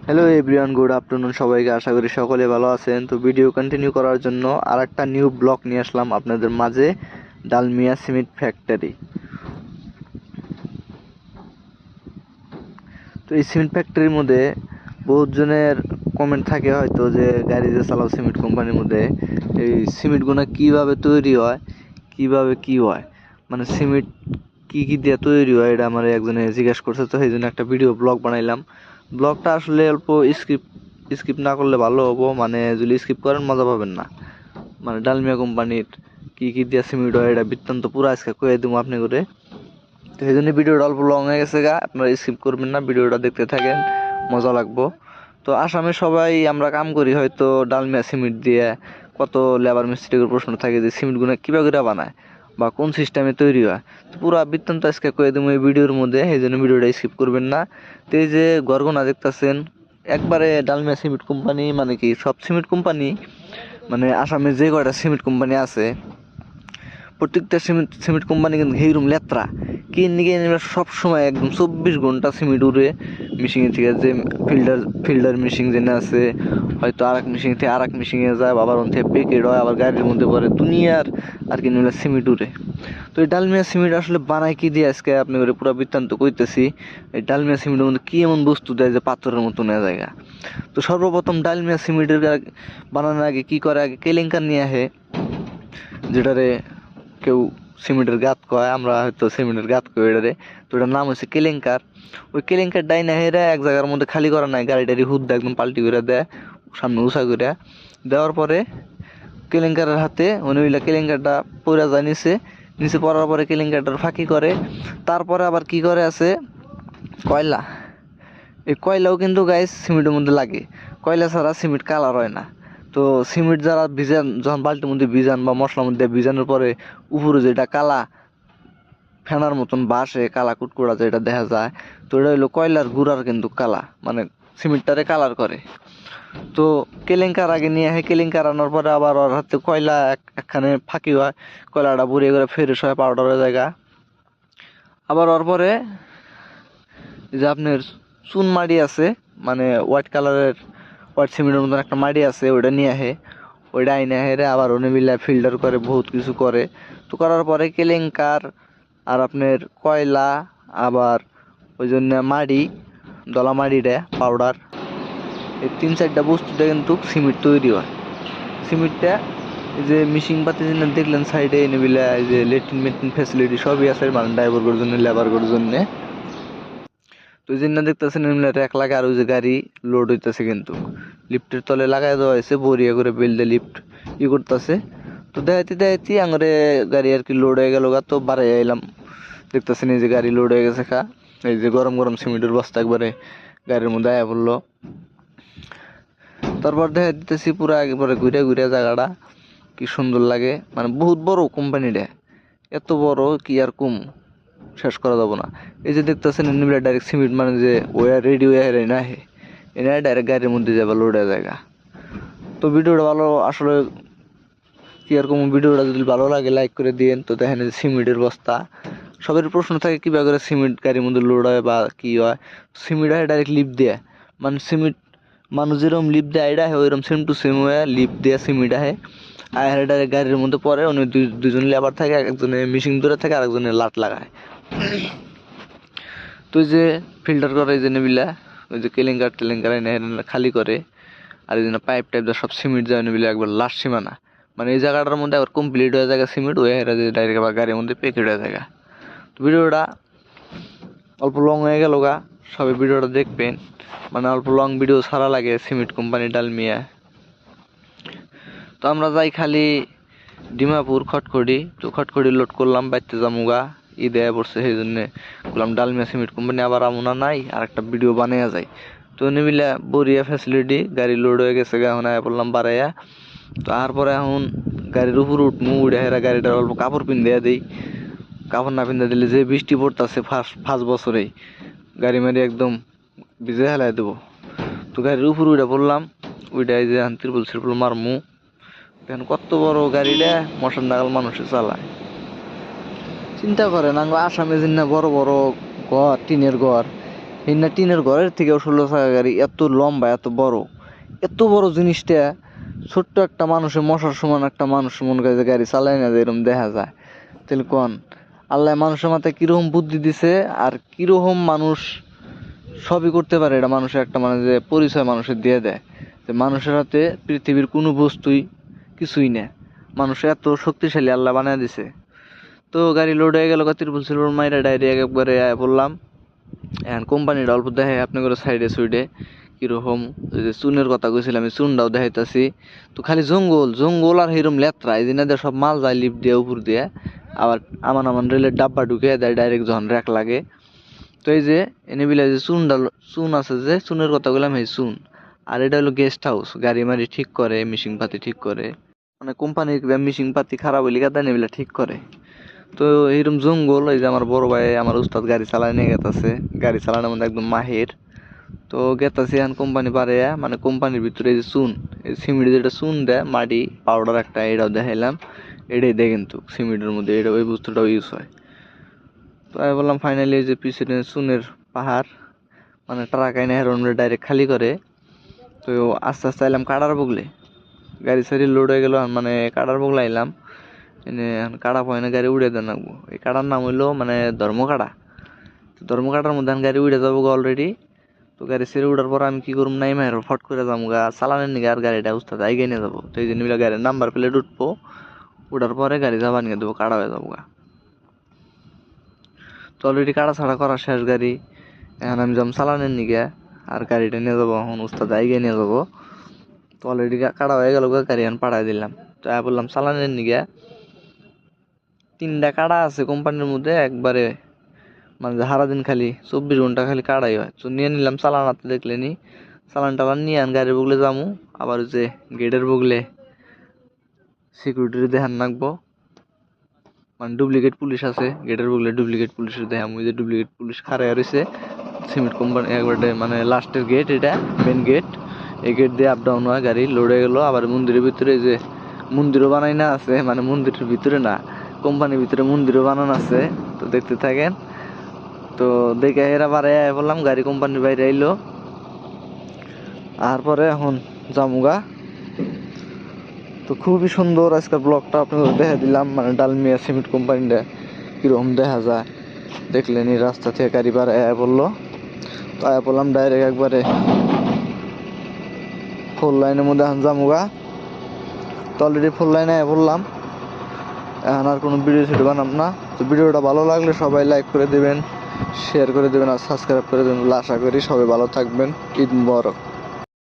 Hello everyone, good afternoon সবাইকে। আশা করি সকলে ভালো আছেন। তো ভিডিও কন্টিনিউ করার জন্য আরেকটা নিউ ব্লগ নিয়ে আসলাম আপনাদের মাঝে, ডালমিয়া সিমেন্ট ফ্যাক্টরি। তো এই সিমেন্ট ফ্যাক্টরির মধ্যে বহুত জনের কমেন্ট থাকে হয়তো যে গাড়ি যে চালাও সিমেন্ট কোম্পানির মধ্যে এই সিমেন্টগুলো কীভাবে তৈরি হয়, কিভাবে কি হয়, মানে সিমেন্ট কি কি দিয়ে তৈরি হয়, এটা আমার একজনে জিজ্ঞেস করছে। তো সেই জন্য একটা ভিডিও ব্লগ বানাইলাম। ব্লগটা আসলে অল্প স্কিপ স্কিপ না করলে ভালো হবো, মানে যদি স্কিপ করেন মজা পাবেন না। মানে ডালমিয়া কোম্পানির কি কি দিয়ে সিমেন্ট হয় এটা বৃত্তান্ত পুরো আজকে কয়ে দেবো আপনি করে। তো সেই জন্য ভিডিওটা অল্প লং হয়ে গেছে গা, আপনারা স্কিপ করবেন না, ভিডিওটা দেখতে থাকেন, মজা লাগবো। তো আসামে সবাই আমরা কাম করি হয়তো ডালমিয়া সিমেন্ট দিয়ে। কত লেবার মিস্ত্রির প্রশ্ন থাকে যে সিমেন্টগুলো কীভাবে করে বানায় বা কোন সিস্টেমে তৈরি হয়। তো পুরো বৃত্তান্ত আজকে কয়ে দেবো এই ভিডিওর মধ্যে, এই জন্য ভিডিওটা স্কিপ করবেন না। তো এই যে গরগোনা দেখতেছেন, একবারে ডালমিয়া সিমেন্ট কোম্পানি, মানে কি সব সিমেন্ট কোম্পানি, মানে আসামে যে কয়টা সিমেন্ট কোম্পানি আছে প্রত্যেকটা সিমেন্ট কোম্পানি কিন্তু সেইরকম লেত্রা কিনে সব সময় একদম 24 ঘন্টা সিমেন্ট উড়ে মেশিনের থেকে, যে ফিল্ডার মেশিন যেন আছে হয়তো আর এক মেশিন থেকে আর এক মেশিনে যায়, আবার ওন থেকে প্যাকেট হয়, আবার গাড়ির মধ্যে পড়ে দুনিয়ার আর কি নিলে সিমেন্ট উড়ে। তো এই ডালমিয়া সিমেন্ট আসলে বানায় কি দিয়ে আজকে আপনি করে পুরো বৃত্তান্ত কইতেছি। এই ডালমিয়া সিমেন্টের মধ্যে কি এমন বস্তু দেয় যে পাথরের মতো নেওয়া জায়গা। তো সর্বপ্রথম ডালমিয়া সিমেন্টের বানানোর আগে কি করে, আগে কেলেঙ্কার নিয়ে আসে, যেটারে কেউ সিমেন্টের গাঁত কয়, আমরা হয়তো সিমেন্টের গাঁত কই এটারে। তো এটার নাম হচ্ছে কেলেঙ্কার। ওই কেলেঙ্কার ডাইনা হেরা এক জায়গার মধ্যে খালি করা নাই, গাড়িটারি হুদ্দা একদম পাল্টি করে দেয়, সামনে উঁচা করে দেওয়ার পরে কেলেঙ্কারের হাতে উনি ওইলা কেলেঙ্কারটা পড়া যায় নিচে। নিচে পড়ার পরে কেলেঙ্কারটার ফাঁকি করে। তারপরে আবার কি করে আছে, কয়লা। এই কয়লাও কিন্তু গাইস সিমেন্টের মধ্যে লাগে, কয়লা ছাড়া সিমেন্ট কালার হয় না। তো সিমেন্ট যারা ভিজান, যখন বালতির মধ্যে ভিজান বা মশলার মধ্যে ভিজানোর পরে উপরে যেটা কালা ফেনার মতন বাসে কালা কুটকুড়া যেটা দেখা যায়, তো এটা হইলো কয়লার গুঁড়ার কিন্তু কালা, মানে সিমেন্টটারে কালার করে। তো কেলেঙ্কার আগে নিয়ে আসে, কেলেঙ্কার আনার পরে আবার ওর হাতে কয়লা একখানে ফাঁকি হয়, কয়লাটা বুড়িয়ে করে ফ্রেশ হয় পাউডারের জায়গা। আবার ওর পরে যে আপনার চুন মাটি আছে, মানে হোয়াইট কালারের হোয়াইট সিমেন্টের মতন একটা মাটি আছে, ওইটা নিয়ে আসে। ওইটা আইনে হেরে আবার ওনে মিলা ফিল্টার করে, বহুত কিছু করে। তো করার পরে কেলেঙ্কার আর আপনার কয়লা, আবার ওই জন্য মাড়ি, দলা মাড়িটা পাউডার, এই 3-4টা বস্তুটা কিন্তু সিমেন্ট তৈরি হয়। সিমেন্টটা এই যে মিশিং পাতি যেন দেখলেন সাইডে এনে বিলা, এই যে লেট্রিন মেট্রিন ফ্যাসিলিটি সবই আছে, মানে ড্রাইভারের জন্য লেবারের জন্য। তো ওই জন্য দেখতেছেন এমনি র্যাক লাগে, আর ওই যে গাড়ি লোড হইতেছে কিন্তু লিফটের তলে লাগাই দেওয়া হয়েছে, বরিয়া করে বেলদে লিফট করতেছে। তো দেখাইতে দেখাইতে আঙরে গাড়ি আর কি লোড হয়ে গেল গা। তো বাড়াই আইলাম, দেখতেছেন এই যে গাড়ি লোড হয়ে গেছে খা। এই যে গরম গরম সিমেন্টের বস্তা একবারে গাড়ির মধ্যে আয়া পড়লো। তারপর দেখা দিতেছি পুরা একবারে ঘুরে ঘুরে জায়গাটা কি সুন্দর লাগে, মানে বহুত বড় কোম্পানিটা, এত বড় কি আর কম শেষ করা যাব না। এই যে দেখতেছেন এমনি ডাইরেক্ট সিমেন্ট, মানে যে ওয়ার রেডি ওয়ার না হে এনে ডাইরেক্ট গাড়ির মধ্যে যাবে লোডে জায়গা। তো ভিডিওটা ভালো আসলে কি আর কম, ভিডিওটা যদি ভালো লাগে লাইক করে দিন। তো দেখেন যে সিমেন্টের বস্তা, সবের প্রশ্ন থাকে কীভাবে করে সিমেন্ট গাড়ির মধ্যে লোড হয় বা কী হয়। সিমেন্ট হয় ডাইরেক্ট লিফট দেয়, মানে সিমেন্ট মানুষ যেরকম লিফট দেয় এটা হয় ওইরকম সেম টু সেম হয়ে লিফট দেয়া সিমেন্ট আহে, আর ডাইরেক্ট গাড়ির মধ্যে পরে উনি দুজন লেবার থাকে, একজনে মেশিন ধরে থাকে, আরেকজনে লাট লাগায়। তো ওই যে ফিল্টার করে এই যে নেবিলা, ওই যে কেলেঙ্কার টেলেঙ্কার এনে খালি করে, আর এই জন্য পাইপ টাইপ সব সিমেন্ট যায় নেবিলা একবার লাস্ট সীমানা, মানে এই জায়গাটার মধ্যে আবার কমপ্লিট হয়ে যায় সিমেন্ট, ওই হেরা যে ডাইরেক্ট আবার গাড়ির মধ্যে প্যাকেট হয়ে যায়। তো ভিডিওটা অল্প লং হয়ে গেল গা, সবাই ভিডিওটা দেখবেন, মানে অল্প লং ভিডিও ছাড়া লাগে সিমেন্ট কোম্পানি ডালমিয়া। তো আমরা যাই খালি ডিমাপুর খটখড়ি, তো খটখড়ি লোড করলাম, বাইতে জামুগা ঈদে পড়ছে, সেই জন্য করলাম ডালমিয়া সিমেন্ট কোম্পানি আবার আমনা নাই, আর একটা ভিডিও বানিয়ে যায়। তো নিবিলা বরিয়া ফ্যাসিলিটি, গাড়ি লোড হয়ে গেছে গা, এখন আয়া পড়লাম বাড়াইয়া। তো তারপরে এখন গাড়ির উপর উঠমু, উড়ে হেরা গাড়িটার অল্প কাপড় পিন্দিয়া দিই। কাপড় না পিন্দা দিলে যে বৃষ্টি পড়তেছে ফার্স্ট বছরেই গাড়ি মারি একদম ভিজে হেলাই দেবো। তো গাড়ির উপর উঠে পড়লাম, উইটা এই যে ত্রিপুল মারমু। এখন কত বড় গাড়িটা মশার নাগাল মানুষে চালায়, চিন্তা করেন আসামে যেন বড় বড় ঘর, টিনের ঘর, এই না টিনের ঘরের থেকেও 16 চাকা গাড়ি এত লম্বা এত বড় জিনিসটা ছোট্ট একটা মানুষের মশার সমান একটা মানুষ মনে করে যে গাড়ি চালায় না, যে এরকম দেখা যায়। তাহলে কোন আল্লাহ মানুষের মাথায় কিরকম বুদ্ধি দিছে আর কিরকম মানুষ সবই করতে পারে, এটা মানুষের একটা মানে যে পরিচয় মানুষের দিয়ে দেয় যে মানুষের হাতে পৃথিবীর কোনো বস্তুই কিছুই না, মানুষ এত শক্তিশালী আল্লাহ বানায় দিছে। তো গাড়ি লোড হয়ে গেল, ত্রিপুল সিলভার মাইরা ডাইরেক্ট একবারে বললাম এখন কোম্পানিটা অল্প দেখে আপনি করে সাইডে সুইডে কিরকম যে চুনের কথা কইছিলাম, আমি চুনটাও দেখাইতাছি। তো খালি জঙ্গল আর হিরম লেত্রা, এই দিনে সব মাল যায় লিফট দিয়ে উপর দিয়ে, আবার আমান রেলের ডাব্বা ঢুকে দেয় ডাইরেক্ট যখন র্যাক লাগে। তো এই যে এনে বিলে যে চুন আছে, যে চুনের কথা বললাম এই চুন। আর এটা হলো গেস্ট হাউস, গাড়ি মারি ঠিক করে, মিশিং পাতি ঠিক করে, মানে কোম্পানির মিশিং পাতি খারাপ হইলে গাদা নেবিলা ঠিক করে। তো এইরকম জঙ্গল, এই যে আমার বড় ভাই আমার উস্তাদ গাড়ি চালায় নিয়ে গেতাছে, গাড়ি চালানোর মধ্যে একদম মাহির। তো গেতাছি এখন কোম্পানি পারে, মানে কোম্পানির ভিতরে এই যে চুন, এই সিমেন্ট যেটা চুন দেয় মাটি পাউডার একটা, এটাও দেখাইলাম। এটাই দেয় কিন্তু সিমেন্টের মধ্যে এটা ওই বস্তুটাও ইউজ হয়। তো আমি বললাম ফাইনালি যে পিছনে চুনের পাহাড়, মানে ট্রাক আইনে হেরোন ডাইরেক্ট খালি করে। তো আস্তে আস্তে আইলাম কাড়ার বগলে, গাড়ি সারি লোড হয়ে গেল, মানে কাড়ার বগলে আইলাম। এনে কাড়া পয়না গাড়ি উড়ে দেন লাগবো, এই কাড়ার নাম হইলো মানে ধর্মকাড়া। তো ধর্মকাড়ার মধ্যে গাড়ি উড়ে যাবো অলরেডি। তো গাড়ি ছেড়ে উঠার পর আমি কি করবো, নাই মায়ের ফট করে যাবো গা চালানের নিগে, আর গাড়িটা উস্তাদ আইগে নিয়ে যাবো। তো এই জন্য গাড়ির নাম্বার প্লেট উঠবো, উঠার পরে গাড়ি যাবা নিয়ে দেবো, কাড়া হয়ে যাবো গা। তো অলরেডি কাড়া ছাড়া করা শেষ গাড়ি, এখন আমি যাম চালানের নিগে, আর গাড়িটা নিয়ে যাবো এখন উস্তাদ আইগে নিয়ে যাবো। তো অলরেডি কাড়া হয়ে গেল, গাড়ি এখন পাঠাই দিলাম। তো বললাম চালানের নিগে 3টা কাড়া আছে কোম্পানির মধ্যে একবারে, মানে সারাদিন খালি 24 ঘন্টা খালি কাড়াই হয়। তো নিয়ে নিলাম চালান, হাতে দেখলে নি চালান টালান নিয়ে গাড়ির বগলে যামু। আবার যে গেটের বগলে সিকিউরিটি দেখান রাখবো, মানে ডুপ্লিকেট পুলিশ আছে গেটের বগলে, ডুপ্লিকেট পুলিশের দেখাম। ওই যে ডুপ্লিকেট পুলিশ খাড়াই রয়েছে সিমেন্ট কোম্পানি একবারে, মানে লাস্টের গেট, এটা মেন গেট। এই গেট দিয়ে আপ ডাউন হয়, গাড়ি লোড হয়ে গেলো। আবার মন্দিরের ভিতরে যে মন্দিরও বানাই না আছে, মানে মন্দিরের ভিতরে না, কোম্পানির ভিতরে মন্দিরও বানানো আছে। তো দেখতে থাকেন। তো দেখে এরা বারে বললাম গাড়ি কোম্পানির বাইরে আইলো, আর পরে এখন জামুগা। তো খুবই সুন্দর আজকের ব্লগটা আপনাদের দেখা দিলাম, মানে ডালমিয়া সিমেন্ট কোম্পানিটা কিরকম দেখা যায় দেখলেনি। রাস্তা থেকে গাড়ি বার আয়া বললো, তো আয়া বললাম ডাইরেক্ট একবারে 4 লাইনের মধ্যে এখন জামুগা। তো অলরেডি 4 লাইনে আয়া বললাম, এখন আর কোনো ভিডিও সেটা বানাম না। তো ভিডিওটা ভালো লাগলে সবাই লাইক করে দেবেন, শেয়ার করে দেবেন আর সাবস্ক্রাইব করে দেবেন। আশা করি সবাই ভালো থাকবেন। ঈদ মুবারক।